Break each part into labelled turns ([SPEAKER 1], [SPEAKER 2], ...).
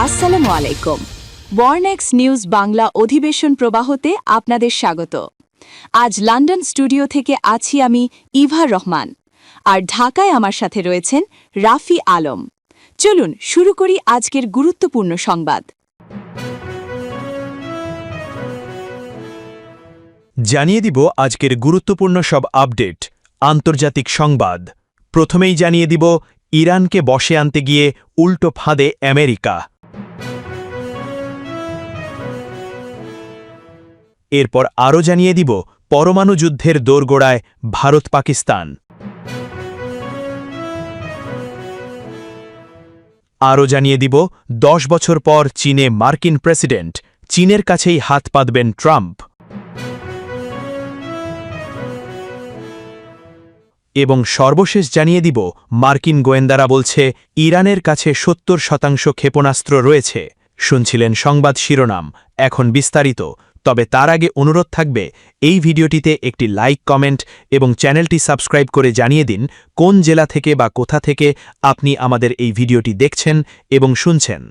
[SPEAKER 1] আসসালামু আলাইকুম। ওয়ারনেক্স নিউজ বাংলা অধিবেশন প্রবাহতে আপনাদের স্বাগত। আজ লন্ডন স্টুডিও থেকে আছি আমি ইভা রহমান, আর ঢাকায় আমার সাথে রয়েছেন রাফি আলম। চলুন শুরু করি আজকের গুরুত্বপূর্ণ সংবাদ।
[SPEAKER 2] জানিয়ে দিব আজকের গুরুত্বপূর্ণ সব আপডেট, আন্তর্জাতিক সংবাদ। প্রথমেই জানিয়ে দিব ইরানকে বশে আনতে গিয়ে উল্টো ফাঁদে আমেরিকা। এরপর আরও জানিয়ে দিব পরমাণু যুদ্ধের দোরগোড়ায় ভারত পাকিস্তান। আরও জানিয়ে দিব 10 বছর পর চীনে মার্কিন প্রেসিডেন্ট, চীনের কাছেই হাত পাতবেন ট্রাম্প। এবং সর্বশেষ জানিয়ে দিব মার্কিন গোয়েন্দারা বলছে ইরানের কাছে 70% ক্ষেপণাস্ত্র রয়েছে। শুনছিলেন সংবাদ শিরোনাম, এখন বিস্তারিত। তবে তার আগে অনুরোধ থাকবে এই ভিডিওটিতে একটি লাইক, কমেন্ট এবং চ্যানেলটি সাবস্ক্রাইব করে জানিয়ে দিন কোন জেলা থেকে বা কোথা থেকে আপনি আমাদের এই ভিডিওটি দেখছেন এবং শুনছেন।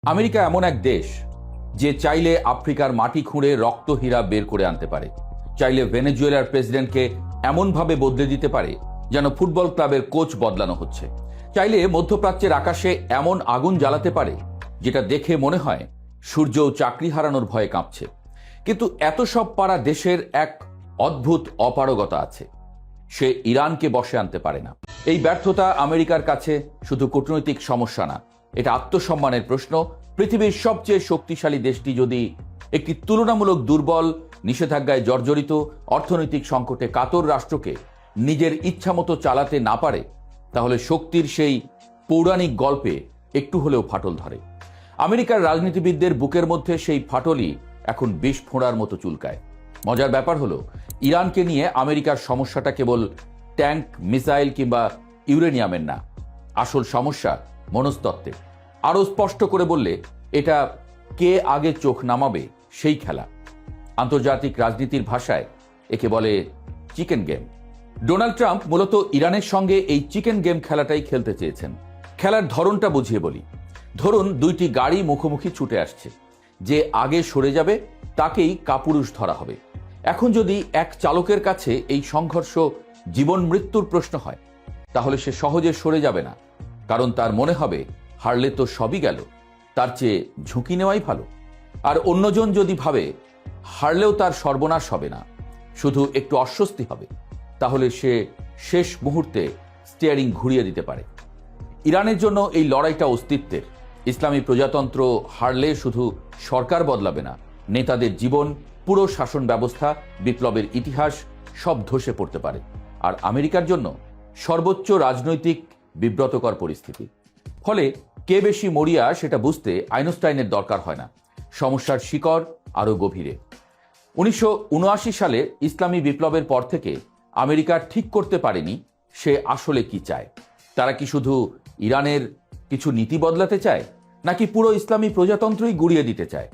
[SPEAKER 3] আমেরিকা এমন এক দেশ যে চাইলে আফ্রিকার মাটি খুঁড়ে রক্ত হীরা বের করে আনতে পারে, চাইলে ভেনেজুয়েলার প্রেসিডেন্টকে এমনভাবে বদলে দিতে পারে যেন ফুটবল ক্লাবের কোচ বদলানো হচ্ছে, চাইলে মধ্যপ্রাচ্যের আকাশে এমন আগুন জ্বালাতে পারে যেটা দেখে মনে হয় সূর্যও চাকরি হারানোর ভয়ে কাঁপছে। কিন্তু এত সব পারা দেশের এক অদ্ভুত অপারগতা আছে, সে ইরানকে বশে আনতে পারে না। এই ব্যর্থতা আমেরিকার কাছে শুধু কূটনৈতিক সমস্যা না, এটা আত্মসম্মানের প্রশ্ন। পৃথিবীর সবচেয়ে শক্তিশালী দেশটি যদি একটি তুলনামূলক দুর্বল, নিষেধাজ্ঞায় জর্জরিত, অর্থনৈতিক সংকটে কাতর রাষ্ট্রকে নিজের ইচ্ছামতো চালাতে না পারে, তাহলে শক্তির সেই পৌরাণিক গল্পে একটু হলেও ফাটল ধরে। আমেরিকার রাজনীতিবিদদের বুকের মধ্যে সেই ফাটলই এখন বিষ ফোঁড়ার মতো চুলকায়। মজার ব্যাপার হলো, ইরানকে নিয়ে আমেরিকার সমস্যাটা কেবল ট্যাঙ্ক, মিসাইল কিংবা ইউরেনিয়ামের না, আসল সমস্যা মনস্তত্ত্বের। আরও স্পষ্ট করে বললে, এটা কে আগে চোখ নামাবে সেই খেলা। আন্তর্জাতিক রাজনীতির ভাষায় একে বলে চিকেন গেম। ডোনাল্ড ট্রাম্প মূলত ইরানের সঙ্গে এই চিকেন গেম খেলাটাই খেলতে চেয়েছেন। খেলার ধরনটা বুঝিয়ে বলি। ধরুন, দুইটি গাড়ি মুখোমুখি ছুটে আসছে, যে আগে সরে যাবে তাকেই কাপুরুষ ধরা হবে। এখন যদি এক চালকের কাছে এই সংঘর্ষ জীবন মৃত্যুর প্রশ্ন হয়, তাহলে সে সহজে সরে যাবে না, কারণ তার মনে হবে হারলে তো সবই গেল, তার চেয়ে ঝুঁকি নেওয়াই ভালো। আর অন্যজন যদি ভাবে হারলেও তার সর্বনাশ হবে না, শুধু একটু অস্বস্তি হবে, তাহলে সে শেষ মুহূর্তে স্টিয়ারিং ঘুরিয়ে দিতে পারে। ইরানের জন্য এই লড়াইটা অস্তিত্বের। ইসলামী প্রজাতন্ত্র হারলে শুধু সরকার বদলাবে না, নেতাদের জীবন, পুরো শাসন ব্যবস্থা, বিপ্লবের ইতিহাস সব ধসে পড়তে পারে। আর আমেরিকার জন্য সর্বোচ্চ রাজনৈতিক বিব্রতকর পরিস্থিতি। ফলে কে বেশি মরিয়া সেটা বুঝতে আইনস্টাইনের দরকার হয় না, সমস্যার শিকড় আরও গভীরে। 1979 সালে ইসলামী বিপ্লবের পর থেকে আমেরিকা ঠিক করতে পারেনি সে আসলে কি চায়। তারা কি শুধু ইরানের কিছু নীতি বদলাতে চায়, নাকি পুরো ইসলামী প্রজাতন্ত্রই গুড়িয়ে দিতে চায়?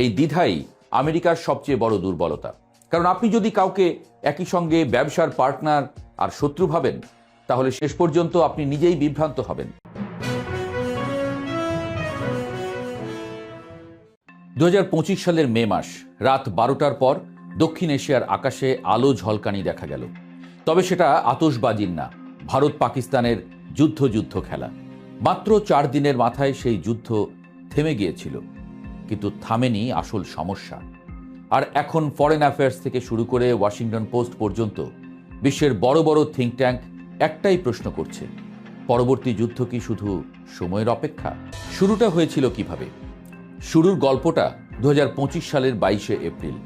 [SPEAKER 3] এই দ্বিধাই আমেরিকার সবচেয়ে বড় দুর্বলতা। কারণ আপনি যদি কাউকে একই সঙ্গে ব্যবসার পার্টনার আর শত্রু ভাবেন, তাহলে শেষ পর্যন্ত আপনি নিজেই বিভ্রান্ত হবেন। 2025 সালের মে মাস, রাত 12টার পর দক্ষিণ এশিয়ার আকাশে আলো ঝলকানি দেখা গেল। তবে সেটা আতশবাজির না, ভারত পাকিস্তানের যুদ্ধ খেলা। মাত্র 4 দিনের মাথায় সেই যুদ্ধ থেমে গিয়েছিল, কিন্তু থামেনি আসল সমস্যা। আর এখন ফরেন অ্যাফেয়ার্স থেকে শুরু করে ওয়াশিংটন পোস্ট পর্যন্ত বিশ্বের বড় বড় থিঙ্ক ট্যাঙ্ক একটাই প্রশ্ন করছে, পরবর্তী যুদ্ধ কি শুধু সময়ের অপেক্ষা? শুরুটা হয়েছিল কিভাবে? শুরুর গল্পটা 2025 সালের 22শে এপ্রিল।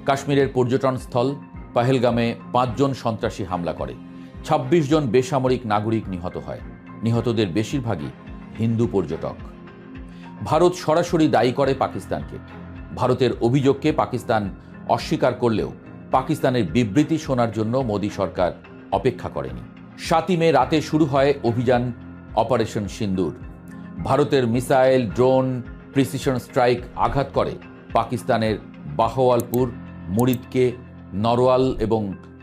[SPEAKER 3] কাশ্মীরের পর্যটন স্থল পাহেলগামে 5 জন সন্ত্রাসী হামলা করে, 26 জন বেসামরিক নাগরিক নিহত হয়। নিহতদের বেশিরভাগই হিন্দু পর্যটক। ভারত সরাসরি দায়ী করে পাকিস্তানকে। ভারতের অভিযোগকে পাকিস্তান অস্বীকার করলেও পাকিস্তানের বিবৃতি শোনার জন্য মোদী সরকার অপেক্ষা করেনি। 7ই মে রাতে শুরু হয় অভিযান অপারেশন সিন্দুর। ভারতের মিসাইল, ড্রোন, প্রিসিশন স্ট্রাইক আঘাত করে পাকিস্তানের বাহওয়ালপুর, মুরিদকে, নরওয়াল এবং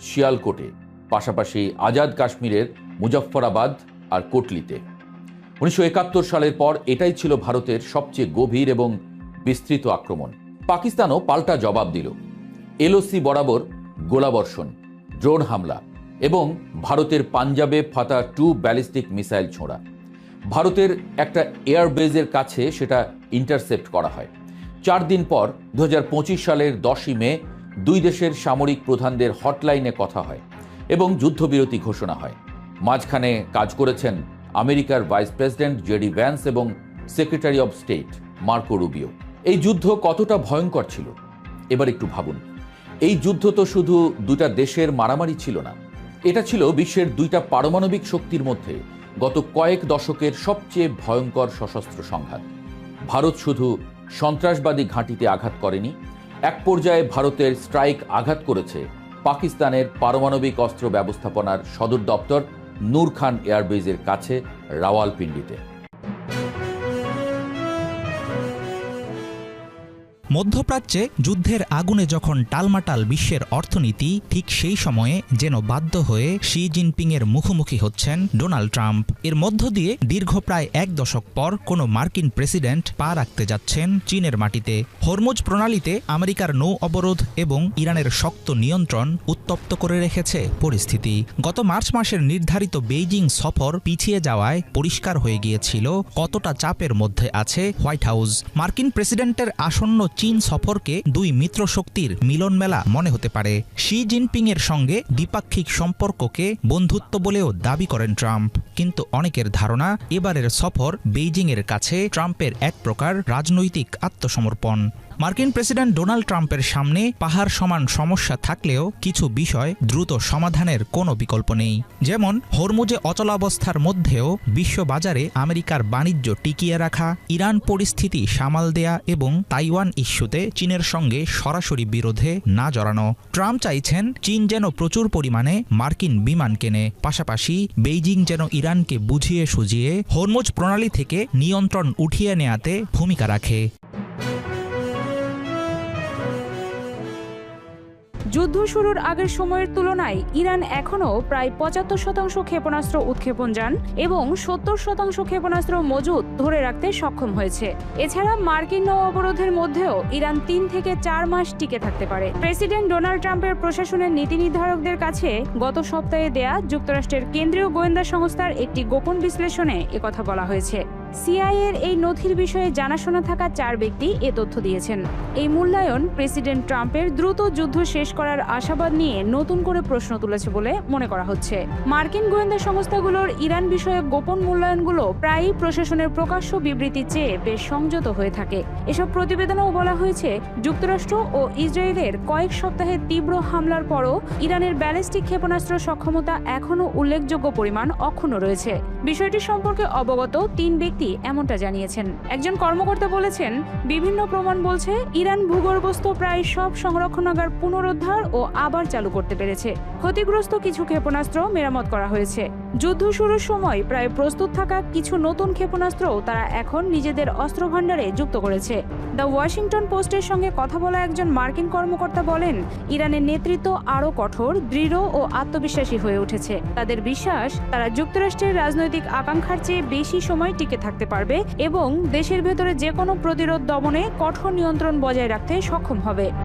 [SPEAKER 3] শিয়ালকোটে, পাশাপাশি আজাদ কাশ্মীরের মুজফফরাবাদ, আর কোটলিতে। 1971 সালের পর এটাই ছিল ভারতের সবচেয়ে গভীর এবং বিস্তৃত আক্রমণ। পাকিস্তানও পাল্টা জবাব দিল। এলওসি বরাবর গোলাবর্ষণ, ড্রোন হামলা এবং ভারতের পাঞ্জাবে ফাতা 2 ব্যালিস্টিক মিসাইল ছোঁড়া। ভারতের একটা এয়ারবেজের কাছে সেটা ইন্টারসেপ্ট করা হয়। 4 দিন পর 2025 সালের 10ই মে দুই দেশের সামরিক প্রধানদের হটলাইনে কথা হয় এবং যুদ্ধবিরতি ঘোষণা হয়। মাঝখানে কাজ করেছেন আমেরিকার ভাইস প্রেসিডেন্ট জেডি ভ্যান্স এবং secretary of state Marco Rubio. এই যুদ্ধ কতটা ভয়ঙ্কর ছিল এবার একটু ভাবুন। এই যুদ্ধ তো শুধু দুটা দেশের মারামারি ছিল না, এটা ছিল বিশ্বের দুইটা পারমাণবিক শক্তির মধ্যে গত কয়েক দশকের সবচেয়ে ভয়ঙ্কর সশস্ত্র সংঘাত। ভারত শুধু সন্ত্রাসবাদী ঘাঁটিতে আঘাত করেনি, এক পর্যায়ে ভারতের স্ট্রাইক আঘাত করেছে পাকিস্তানের পারমাণবিক অস্ত্র ব্যবস্থাপনার সদর দপ্তর নূর খান এয়ারবেজের কাছে রাওয়ালপিন্ডিতে।
[SPEAKER 4] মধ্যপ্রাচ্যে যুদ্ধের আগুনে যখন টালমাটাল বিশ্বের অর্থনীতি, ঠিক সেই সময়ে যেন বাধ্য হয়ে শি জিনপিংয়ের মুখোমুখি হচ্ছেন ডোনাল্ড ট্রাম্প। এর মধ্য দিয়ে দীর্ঘ প্রায় 1 দশক পর কোনো মার্কিন প্রেসিডেন্ট পা রাখতে যাচ্ছেন চীনের মাটিতে। হরমুজ প্রণালীতে আমেরিকার নৌ অবরোধ এবং ইরানের শক্ত নিয়ন্ত্রণ উত্তপ্ত করে রেখেছে পরিস্থিতি। গত মার্চ মাসের নির্ধারিত বেইজিং সফর পিছিয়ে যাওয়ায় পরিষ্কার হয়ে গিয়েছিল কতটা চাপের মধ্যে আছে হোয়াইট হাউস। মার্কিন প্রেসিডেন্টের আসন্ন চীন সফরকে দুই মিত্রশক্তির মিলন মেলা মনে হতে পারে। শি জিনপিংয়ের সঙ্গে দ্বিপাক্ষিক সম্পর্ককে বন্ধুত্ব বলেও দাবি করেন ট্রাম্প, কিন্তু অনেকের ধারণা এবারের সফর বেইজিংয়ের কাছে ট্রাম্পের এক প্রকার রাজনৈতিক আত্মসমর্পণ। মার্কিন প্রেসিডেন্ট ডোনাল্ড ট্রাম্পের সামনে পাহাড় সমান সমস্যা থাকলেও কিছু বিষয় দ্রুত সমাধানের কোনো বিকল্প নেই। যেমন হরমুজে অচলাবস্থার মধ্যেও বিশ্ববাজারে আমেরিকার বাণিজ্য টিকিয়ে রাখা, ইরান পরিস্থিতি সামাল দেয়া এবং তাইওয়ান ইস্যুতে চীনের সঙ্গে সরাসরি বিরোধে না জড়ানো। ট্রাম্প চাইছেন চীন যেন প্রচুর পরিমাণে মার্কিন বিমান কেনে, পাশাপাশি বেইজিং যেন ইরানকে বুঝিয়ে সুঝিয়ে হরমুজ প্রণালী থেকে নিয়ন্ত্রণ উঠিয়ে নেয়াতে ভূমিকা রাখে।
[SPEAKER 5] যুদ্ধ শুরুর আগের সময়ের তুলনায় ইরান এখনও প্রায় 75% ক্ষেপণাস্ত্র উৎক্ষেপণ যান এবং 70% ক্ষেপণাস্ত্র মজুত ধরে রাখতে সক্ষম হয়েছে। এছাড়া মার্কিন নৌ অবরোধের মধ্যেও ইরান 3 থেকে 4 মাস টিকে থাকতে পারে। প্রেসিডেন্ট ডোনাল্ড ট্রাম্পের প্রশাসনের নীতি নির্ধারকদের কাছে গত সপ্তাহে দেয়া যুক্তরাষ্ট্রের কেন্দ্রীয় গোয়েন্দা সংস্থার একটি গোপন বিশ্লেষণে একথা বলা হয়েছে। সিআইএর এই নথির বিষয়ে জানাশোনা থাকা 4 ব্যক্তি এ তথ্য দিয়েছেন। এই মূল্যায়ন প্রেসিডেন্ট ট্রাম্পের দ্রুত যুদ্ধ শেষ করার আশাবাদ নিয়ে নতুন করে প্রশ্ন তুলেছে বলে মনে করা হচ্ছে। মার্কিন গোয়েন্দা সংস্থাগুলোর ইরান বিষয়ক গোপন মূল্যায়নগুলো প্রায়ই প্রশাসনের প্রকাশ্য বিবৃতির চেয়ে বেশ সংযত হয়ে থাকে। এসব প্রতিবেদনেও বলা হয়েছে, যুক্তরাষ্ট্র ও ইসরায়েলের কয়েক সপ্তাহের তীব্র হামলার পরও ইরানের ব্যালিস্টিক ক্ষেপণাস্ত্র সক্ষমতা এখনও উল্লেখযোগ্য পরিমাণ অক্ষুণ্ণ রয়েছে। বিষয়টি সম্পর্কে অবগত 3 ব্যক্তি এমনটা জানিয়েছেন। একজন কর্মকর্তা বলেছেন, বিভিন্ন প্রমাণ বলছে ইরান ভূগর্ভস্থ প্রায় সব সংরক্ষণাগার পুনরুদ্ধার ও আবার চালু করতে পেরেছে। ক্ষতিগ্রস্ত কিছু ক্ষেপণাস্ত্র মেরামত করা হয়েছে। যুদ্ধ শুরুর সময় প্রায় প্রস্তুত থাকা কিছু নতুন ক্ষেপণাস্ত্রও তারা এখন নিজেদের অস্ত্রভাণ্ডারে যুক্ত করেছে। দ্য ওয়াশিংটন পোস্টের সঙ্গে কথা বলা একজন মার্কিন কর্মকর্তা বলেন, ইরানের নেতৃত্ব আরও কঠোর, দৃঢ় ও আত্মবিশ্বাসী হয়ে উঠেছে। তাদের বিশ্বাস, তারা যুক্তরাষ্ট্রের রাজনৈতিক আকাঙ্ক্ষার চেয়ে বেশি সময় টিকে থাকতে পারবে এবং দেশের ভেতরে যে কোনো প্রতিরোধ দমনে কঠোর নিয়ন্ত্রণ বজায় রাখতে সক্ষম হবে।